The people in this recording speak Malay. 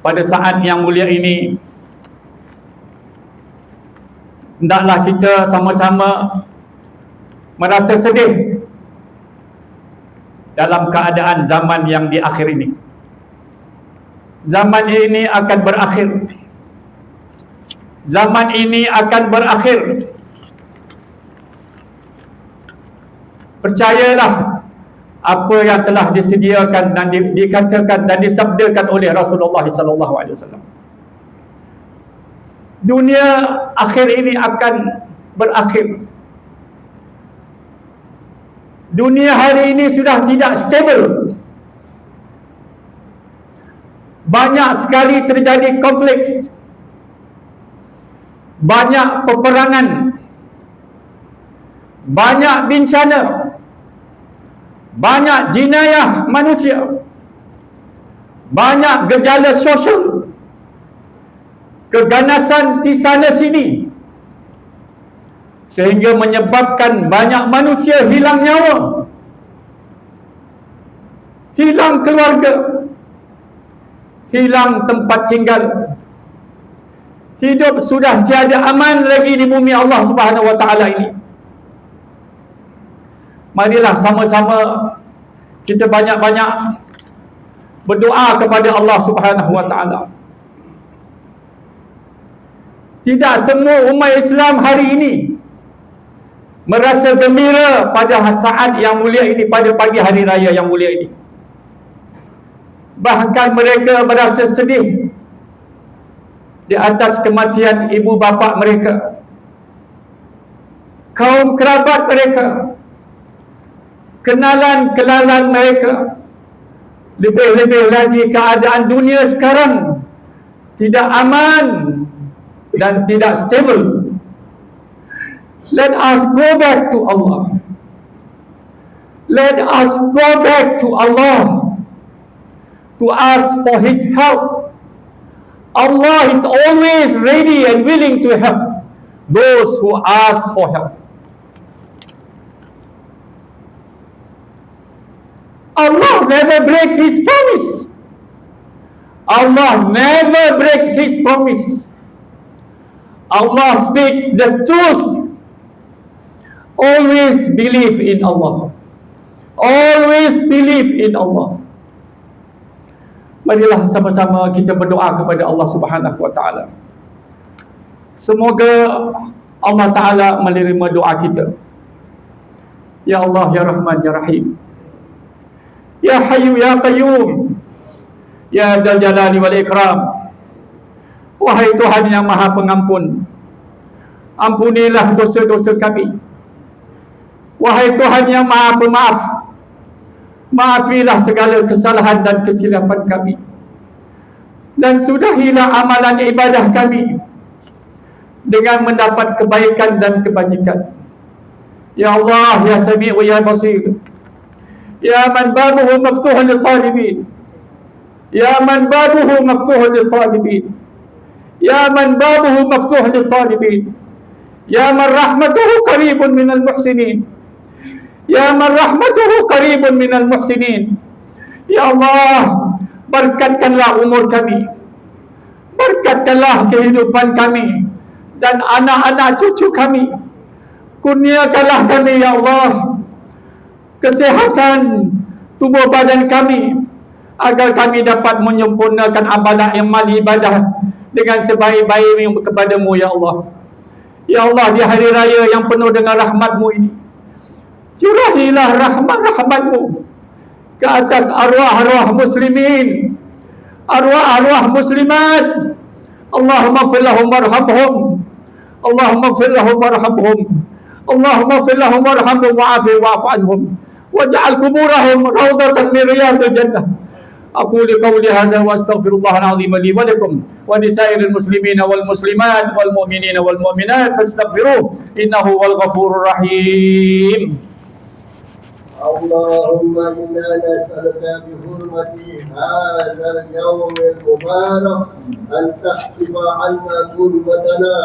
pada saat yang mulia ini, hendaklah kita sama-sama merasa sedih dalam keadaan zaman yang di akhir ini. Zaman ini akan berakhir. Zaman ini akan berakhir. Percayalah apa yang telah disediakan dan dikatakan dan disabdakan oleh Rasulullah SAW. Dunia akhir ini akan berakhir. Dunia hari ini sudah tidak stabil. Banyak sekali terjadi konflik, banyak peperangan, banyak bencana, banyak jenayah manusia, banyak gejala sosial, keganasan di sana sini, sehingga menyebabkan banyak manusia hilang nyawa, hilang keluarga, hilang tempat tinggal. Hidup sudah tiada aman lagi di bumi Allah Subhanahu wa taala ini. Marilah sama-sama kita banyak-banyak berdoa kepada Allah Subhanahu wa taala. Tidak semua umat Islam hari ini merasa gembira pada saat yang mulia ini, pada pagi hari raya yang mulia ini. Bahkan mereka merasa sedih di atas kematian ibu bapa mereka, kaum kerabat mereka, kenalan mereka. Lebih-lebih lagi keadaan dunia sekarang tidak aman dan tidak stabil. Let us go back to Allah. Let us go back to Allah to ask for His help. Allah is always ready and willing to help those who ask for help. Allah never break His promise. Allah never break His promise. Allah speak the truth. Always believe in Allah. Always believe in Allah. Marilah sama-sama kita berdoa kepada Allah Subhanahu wa taala. Semoga Allah Taala menerima doa kita. Ya Allah, ya Rahman, ya Rahim. Ya Hayyu ya Qayyum, Ya Dzal Jalali wal Ikram. Wahai Tuhan yang Maha Pengampun, ampunilah dosa-dosa kami. Wahai Tuhan yang Maha Pemaaf, maafilah segala kesalahan dan kesilapan kami, dan sudahilah amalan ibadah kami dengan mendapat kebaikan dan kebajikan. Ya Allah, ya Sami' wa ya Basir, Ya man babuhu maftuhun lit-talibin, Ya man babuhu maftuhun lit-talibin, Ya man babuhu maftuhun lit-talibin, Ya man rahmatuhu qaribun minal muhsinin, Ya man rahmatuhu qaribun minal muhsinin. Ya Allah, berkatkanlah umur kami, berkatkanlah kehidupan kami dan anak-anak cucu kami. Kurniakanlah kami ya Allah kesehatan tubuh badan kami, agar kami dapat menyempurnakan amal ibadah dengan sebaik-baiknya kepadamu ya Allah. Ya Allah, di hari raya yang penuh dengan rahmat-Mu ini, curahilah rahmat-rahmat-Mu ke atas arwah-arwah muslimin, arwah-arwah muslimat. Allahumma ighfir lahum warhamhum, Allahumma ighfir lahum warhamhum, Allahumma ighfir lahum warhamhum wa'afi wa'fu anhum waj'al quburahum rawdatan min riyadil jannah. أقول قولي هذا وأستغفر الله العظيم لي ولكم ولسائر المسلمين والمسلمات والمؤمنين والمؤمنات فاستغفروه إنه هو الغفور الرحيم. اللهم إنا نسألك بحرمة هذا اليوم المبارك أن تحسب عنا كربتنا